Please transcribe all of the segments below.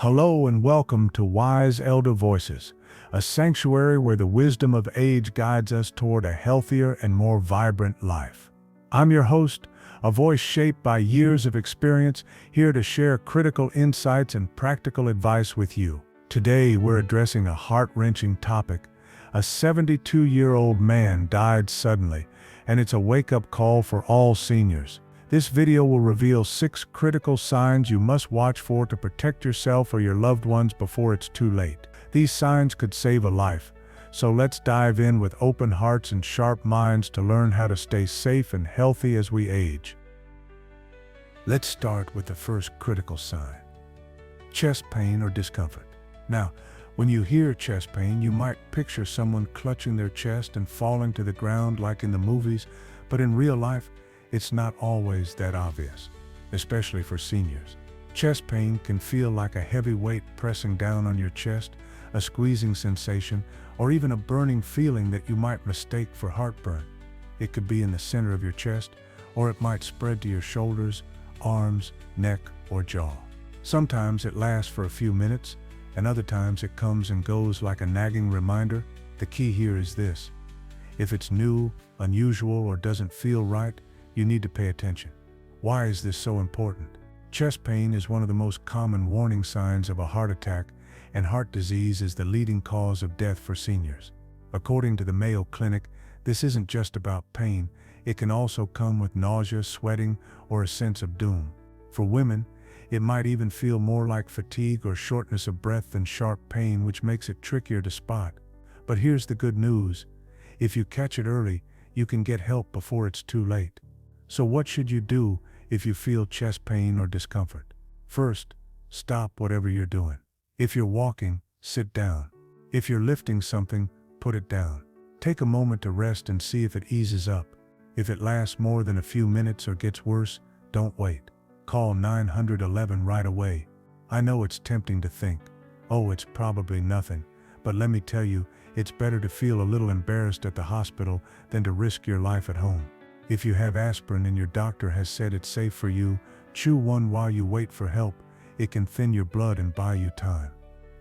Hello and welcome to Wise Elder Voices, a sanctuary where the wisdom of age guides us toward a healthier and more vibrant life. I'm your host, a voice shaped by years of experience, here to share critical insights and practical advice with you. Today, we're addressing a heart-wrenching topic. A 72-year-old man died suddenly, and it's a wake-up call for all seniors. This video will reveal 6 critical signs you must watch for to protect yourself or your loved ones before it's too late. These signs could save a life, so let's dive in with open hearts and sharp minds to learn how to stay safe and healthy as we age. Let's start with the first critical sign: chest pain or discomfort. Now, when you hear chest pain, you might picture someone clutching their chest and falling to the ground like in the movies, but in real life, it's not always that obvious, especially for seniors. Chest pain can feel like a heavy weight pressing down on your chest, a squeezing sensation, or even a burning feeling that you might mistake for heartburn. It could be in the center of your chest, or it might spread to your shoulders, arms, neck, or jaw. Sometimes it lasts for a few minutes, and other times it comes and goes like a nagging reminder. The key here is this: if it's new, unusual, or doesn't feel right, you need to pay attention. Why is this so important? Chest pain is one of the most common warning signs of a heart attack, and heart disease is the leading cause of death for seniors. According to the Mayo Clinic, this isn't just about pain. It can also come with nausea, sweating, or a sense of doom. For women, it might even feel more like fatigue or shortness of breath than sharp pain, which makes it trickier to spot. But here's the good news: if you catch it early, you can get help before it's too late. So what should you do if you feel chest pain or discomfort? First, stop whatever you're doing. If you're walking, sit down. If you're lifting something, put it down. Take a moment to rest and see if it eases up. If it lasts more than a few minutes or gets worse, don't wait. Call 911 right away. I know it's tempting to think, oh, it's probably nothing, but let me tell you, it's better to feel a little embarrassed at the hospital than to risk your life at home. If you have aspirin and your doctor has said it's safe for you, chew one while you wait for help. It can thin your blood and buy you time.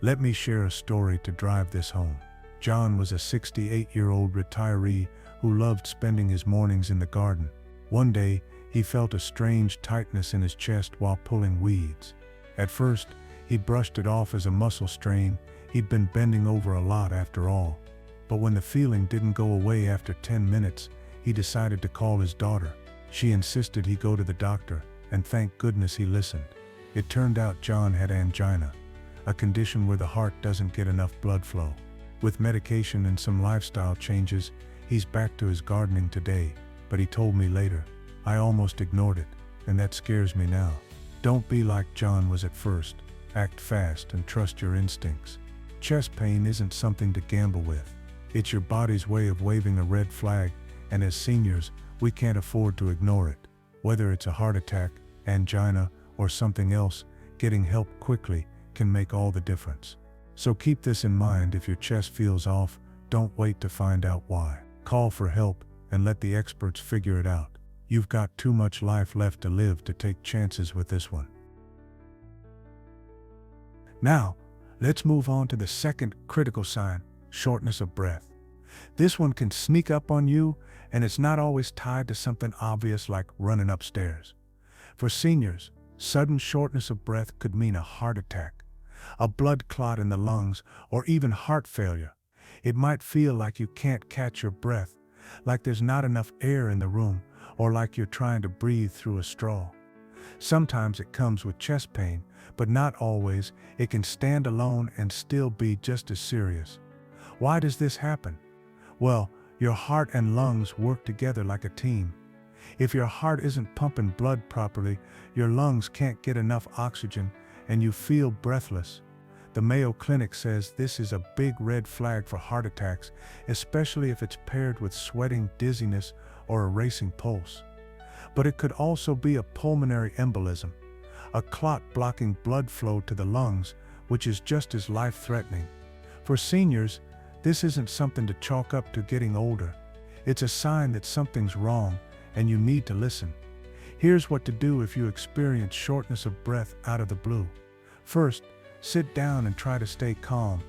Let me share a story to drive this home. John was a 68-year-old retiree who loved spending his mornings in the garden. One day, he felt a strange tightness in his chest while pulling weeds. At first, he brushed it off as a muscle strain. He'd been bending over a lot after all. But when the feeling didn't go away after 10 minutes, he decided to call his daughter. She insisted he go to the doctor, and thank goodness he listened. It turned out John had angina, a condition where the heart doesn't get enough blood flow. With medication and some lifestyle changes, he's back to his gardening today, but he told me later, I almost ignored it, and that scares me now. Don't be like John was at first. Act fast and trust your instincts. Chest pain isn't something to gamble with. It's your body's way of waving a red flag, and as seniors, we can't afford to ignore it. Whether it's a heart attack, angina, or something else, getting help quickly can make all the difference. So keep this in mind: if your chest feels off, don't wait to find out why. Call for help and let the experts figure it out. You've got too much life left to live to take chances with this one. Now, let's move on to the second critical sign: shortness of breath. This one can sneak up on you, and it's not always tied to something obvious like running upstairs. For seniors, sudden shortness of breath could mean a heart attack, a blood clot in the lungs, or even heart failure. It might feel like you can't catch your breath, like there's not enough air in the room, or like you're trying to breathe through a straw. Sometimes it comes with chest pain, but not always. It can stand alone and still be just as serious. Why does this happen? Well, your heart and lungs work together like a team. If your heart isn't pumping blood properly, your lungs can't get enough oxygen, and you feel breathless. The Mayo Clinic says this is a big red flag for heart attacks, especially if it's paired with sweating, dizziness, or a racing pulse. But it could also be a pulmonary embolism, a clot blocking blood flow to the lungs, which is just as life-threatening. For seniors, this isn't something to chalk up to getting older. It's a sign that something's wrong, and you need to listen. Here's what to do if you experience shortness of breath out of the blue. First, Sit down and try to stay calm.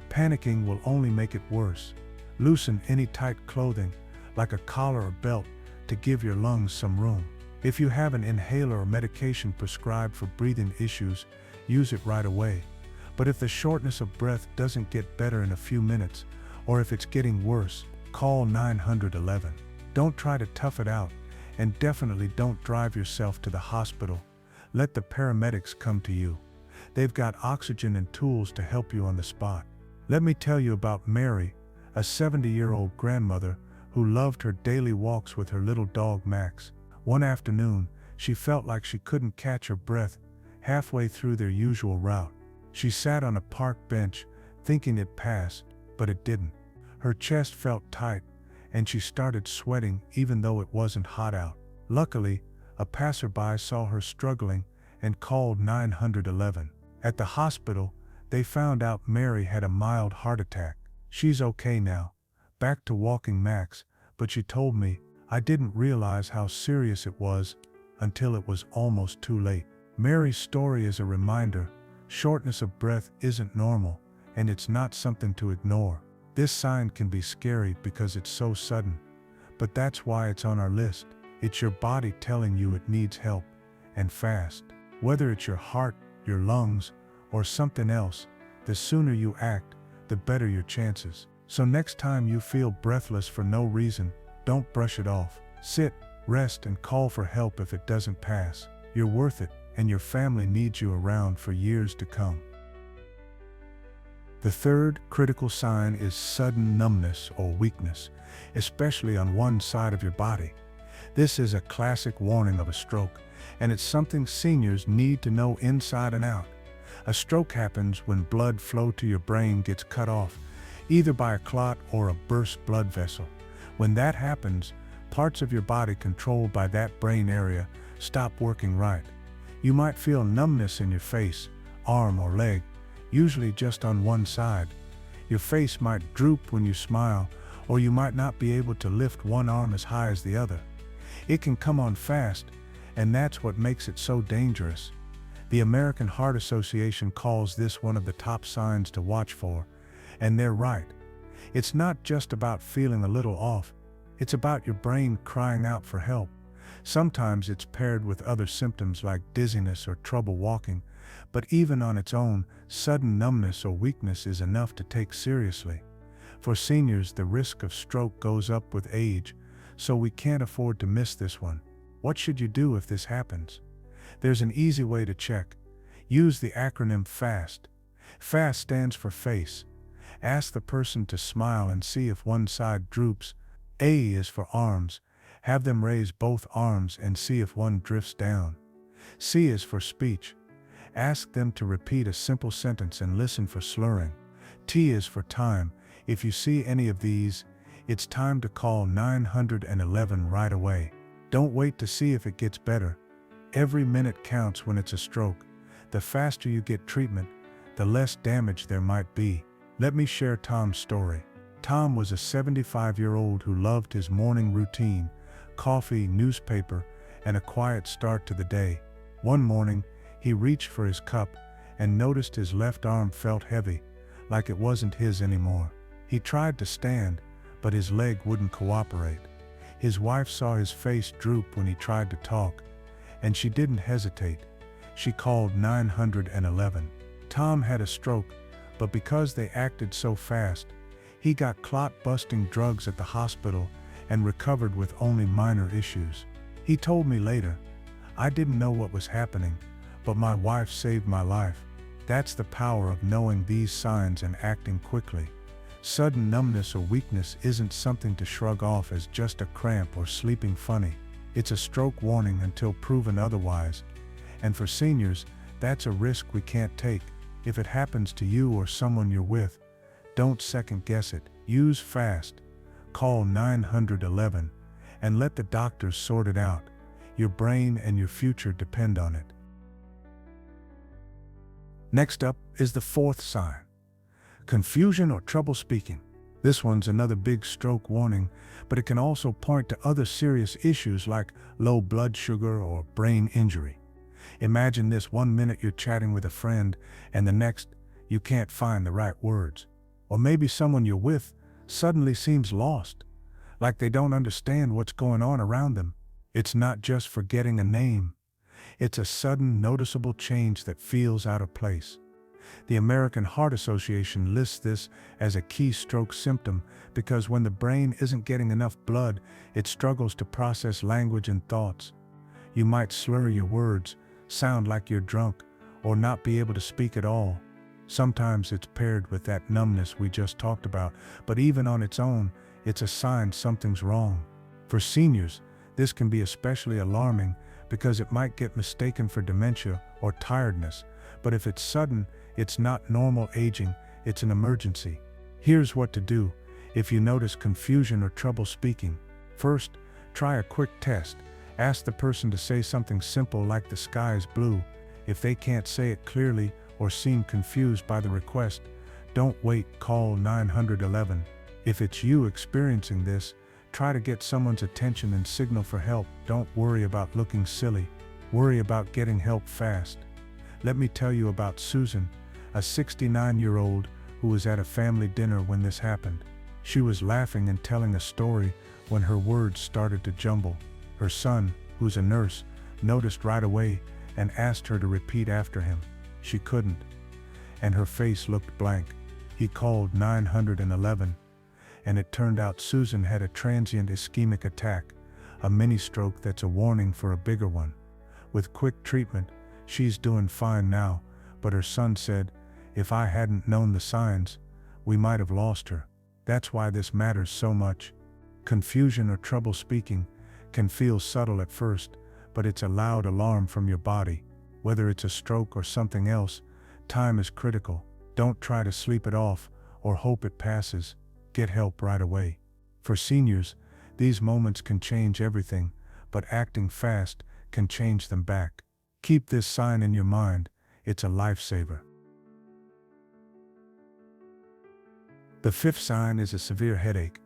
Panicking will only make it worse. Loosen any tight clothing, like a collar or belt, to give your lungs some room. If you have an inhaler or medication prescribed for breathing issues, use it right away. But if the shortness of breath doesn't get better in a few minutes, or if it's getting worse, call 911. Don't try to tough it out, and definitely don't drive yourself to the hospital. Let the paramedics come to you. They've got oxygen and tools to help you on the spot. Let me tell you about Mary, a 70-year-old grandmother who loved her daily walks with her little dog Max. One afternoon, she felt like she couldn't catch her breath halfway through their usual route. She sat on a park bench, thinking it passed, but it didn't. Her chest felt tight, and she started sweating even though it wasn't hot out. Luckily, a passerby saw her struggling and called 911. At the hospital, they found out Mary had a mild heart attack. She's okay now, back to walking Max, but she told me, "I didn't realize how serious it was until it was almost too late." Mary's story is a reminder: shortness of breath isn't normal, and it's not something to ignore. This sign can be scary because it's so sudden, but that's why it's on our list. It's your body telling you it needs help, and fast. Whether it's your heart, your lungs, or something else, the sooner you act, the better your chances. So next time you feel breathless for no reason, don't brush it off. Sit, rest, and call for help if it doesn't pass. You're worth it, and your family needs you around for years to come. The third critical sign is sudden numbness or weakness, especially on one side of your body. This is a classic warning of a stroke, and it's something seniors need to know inside and out. A stroke happens when blood flow to your brain gets cut off, either by a clot or a burst blood vessel. When that happens, parts of your body controlled by that brain area stop working right. You might feel numbness in your face, arm, or leg, usually just on one side. Your face might droop when you smile, or you might not be able to lift one arm as high as the other. It can come on fast, and that's what makes it so dangerous. The American Heart Association calls this one of the top signs to watch for, and they're right. It's not just about feeling a little off, it's about your brain crying out for help. Sometimes it's paired with other symptoms like dizziness or trouble walking, but even on its own, sudden numbness or weakness is enough to take seriously. For seniors, the risk of stroke goes up with age, so we can't afford to miss this one. What should you do if this happens? There's an easy way to check. Use the acronym FAST. FAST stands for face. Ask the person to smile and see if one side droops. A is for arms. Have them raise both arms and see if one drifts down. C is for speech. Ask them to repeat a simple sentence and listen for slurring. T is for time. If you see any of these, it's time to call 911 right away. Don't wait to see if it gets better. Every minute counts when it's a stroke. The faster you get treatment, the less damage there might be. Let me share Tom's story. Tom was a 75-year-old who loved his morning routine, coffee, newspaper, and a quiet start to the day. One morning, he reached for his cup and noticed his left arm felt heavy, like it wasn't his anymore. He tried to stand, but his leg wouldn't cooperate. His wife saw his face droop when he tried to talk, and she didn't hesitate. She called 911. Tom had a stroke, but because they acted so fast, he got clot-busting drugs at the hospital and recovered with only minor issues. He told me later, "I didn't know what was happening, but my wife saved my life." That's the power of knowing these signs and acting quickly. Sudden numbness or weakness isn't something to shrug off as just a cramp or sleeping funny. It's a stroke warning until proven otherwise. And for seniors, that's a risk we can't take. If it happens to you or someone you're with, don't second guess it. Use FAST. Call 911 and let the doctors sort it out. Your brain and your future depend on it. Next up is the fourth sign. Confusion or trouble speaking. This one's another big stroke warning, but it can also point to other serious issues like low blood sugar or brain injury. Imagine this: 1 minute you're chatting with a friend, and the next, you can't find the right words. Or maybe someone you're with suddenly seems lost, like they don't understand what's going on around them. It's not just forgetting a name. It's a sudden, noticeable change that feels out of place. The American Heart Association lists this as a key stroke symptom because when the brain isn't getting enough blood, it struggles to process language and thoughts. You might slur your words, sound like you're drunk, or not be able to speak at all. Sometimes it's paired with that numbness we just talked about, but even on its own, it's a sign something's wrong. For seniors, this can be especially alarming because it might get mistaken for dementia or tiredness, but if it's sudden, it's not normal aging, it's an emergency. Here's what to do if you notice confusion or trouble speaking. First, try a quick test. Ask the person to say something simple like "the sky is blue." If they can't say it clearly or seem confused by the request, don't wait, call 911. If it's you experiencing this, try to get someone's attention and signal for help. Don't worry about looking silly. Worry about getting help fast. Let me tell you about Susan, a 69-year-old who was at a family dinner when this happened. She was laughing and telling a story when her words started to jumble. Her son, who's a nurse, noticed right away and asked her to repeat after him. She couldn't, and her face looked blank. He called 911, and it turned out Susan had a transient ischemic attack, a mini stroke that's a warning for a bigger one. With quick treatment, she's doing fine now, but her son said, "If I hadn't known the signs, we might have lost her." That's why this matters so much. Confusion or trouble speaking can feel subtle at first, but it's a loud alarm from your body. Whether it's a stroke or something else, time is critical. Don't try to sleep it off or hope it passes. Get help right away. For seniors, these moments can change everything, but acting fast can change them back. Keep this sign in your mind. It's a lifesaver. The fifth sign is a severe headache,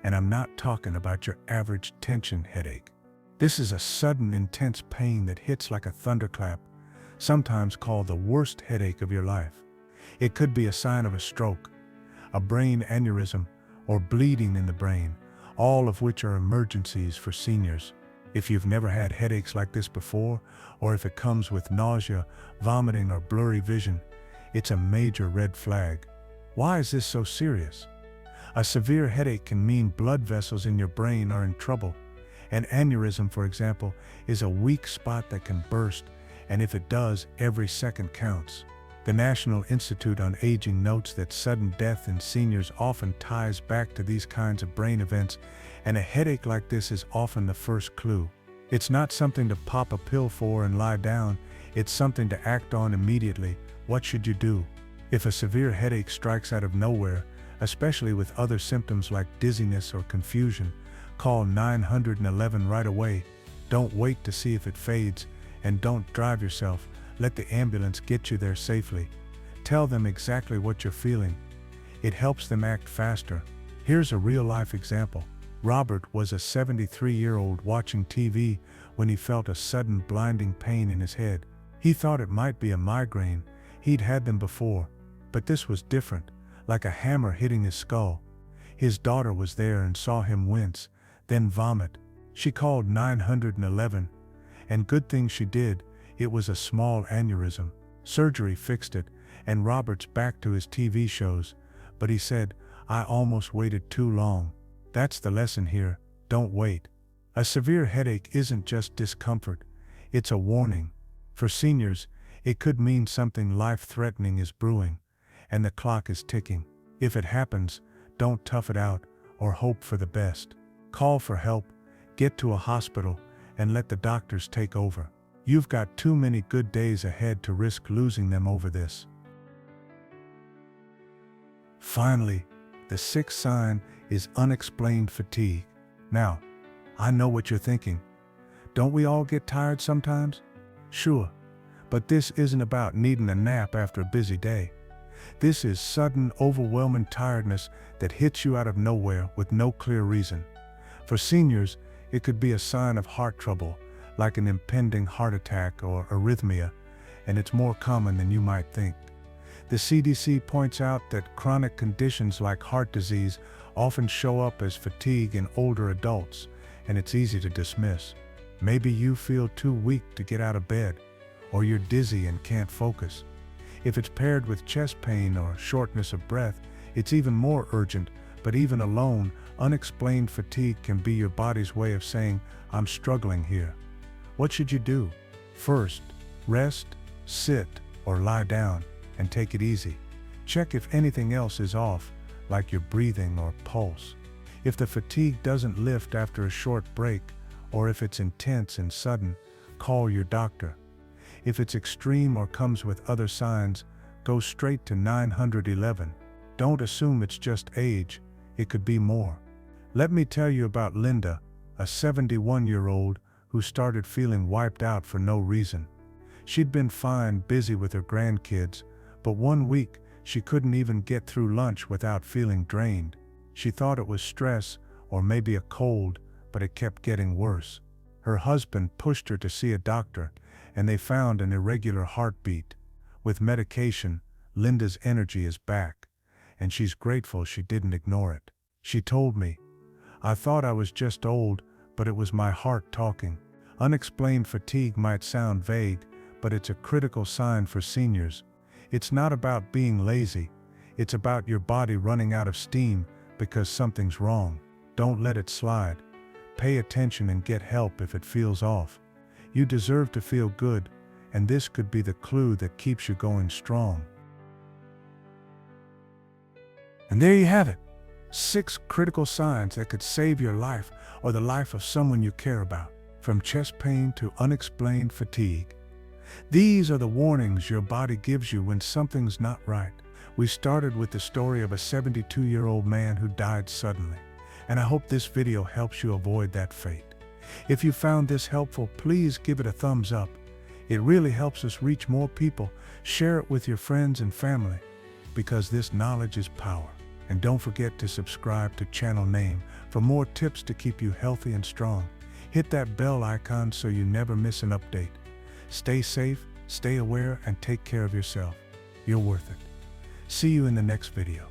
and I'm not talking about your average tension headache. This is a sudden, intense pain that hits like a thunderclap, sometimes called the worst headache of your life. It could be a sign of a stroke, a brain aneurysm, or bleeding in the brain, all of which are emergencies for seniors. If you've never had headaches like this before, or if it comes with nausea, vomiting, or blurry vision, it's a major red flag. Why is this so serious? A severe headache can mean blood vessels in your brain are in trouble. An aneurysm, for example, is a weak spot that can burst, and if it does, every second counts. The National Institute on Aging notes that sudden death in seniors often ties back to these kinds of brain events, and a headache like this is often the first clue. It's not something to pop a pill for and lie down, it's something to act on immediately. What should you do? If a severe headache strikes out of nowhere, especially with other symptoms like dizziness or confusion, call 911 right away. Don't wait to see if it fades, and don't drive yourself. Let the ambulance get you there safely. Tell them exactly what you're feeling. It helps them act faster. Here's a real-life example. Robert was a 73-year-old watching TV when he felt a sudden blinding pain in his head. He thought it might be a migraine. He'd had them before, but this was different, like a hammer hitting his skull. His daughter was there and saw him wince, then vomit. She called 911, and good thing she did. It was a small aneurysm. Surgery fixed it, and Robert's back to his TV shows, but he said, "I almost waited too long." That's the lesson here. Don't wait. A severe headache isn't just discomfort, it's a warning. For seniors, it could mean something life-threatening is brewing, and the clock is ticking. If it happens, don't tough it out or hope for the best. Call for help, get to a hospital, and let the doctors take over. You've got too many good days ahead to risk losing them over this. Finally, the sixth sign is unexplained fatigue. Now, I know what you're thinking. Don't we all get tired sometimes? Sure, but this isn't about needing a nap after a busy day. This is sudden, overwhelming tiredness that hits you out of nowhere with no clear reason. For seniors, it could be a sign of heart trouble, like an impending heart attack or arrhythmia, and it's more common than you might think. The CDC points out that chronic conditions like heart disease often show up as fatigue in older adults, and it's easy to dismiss. Maybe you feel too weak to get out of bed, or you're dizzy and can't focus. If it's paired with chest pain or shortness of breath, it's even more urgent, but even alone, unexplained fatigue can be your body's way of saying, "I'm struggling here." What should you do? First, rest, sit, or lie down, and take it easy. Check if anything else is off, like your breathing or pulse. If the fatigue doesn't lift after a short break, or if it's intense and sudden, call your doctor. If it's extreme or comes with other signs, go straight to 911. Don't assume it's just age, it could be more. Let me tell you about Linda, a 71-year-old who started feeling wiped out for no reason. She'd been fine, busy with her grandkids, but one week she couldn't even get through lunch without feeling drained. She thought it was stress or maybe a cold, but it kept getting worse. Her husband pushed her to see a doctor, and they found an irregular heartbeat. With medication, Linda's energy is back, and she's grateful she didn't ignore it. She told me, "I thought I was just old, but it was my heart talking." Unexplained fatigue might sound vague, but it's a critical sign for seniors. It's not about being lazy, it's about your body running out of steam because something's wrong. Don't let it slide. Pay attention and get help if it feels off. You deserve to feel good, and this could be the clue that keeps you going strong. And there you have it. 6 critical signs that could save your life or the life of someone you care about, from chest pain to unexplained fatigue. These are the warnings your body gives you when something's not right. We started with the story of a 72-year-old man who died suddenly, and I hope this video helps you avoid that fate. If you found this helpful, please give it a thumbs up. It really helps us reach more people. Share it with your friends and family, because this knowledge is power. And don't forget to subscribe to channel name for more tips to keep you healthy and strong. Hit that bell icon so you never miss an update. Stay safe, stay aware, and take care of yourself. You're worth it. See you in the next video.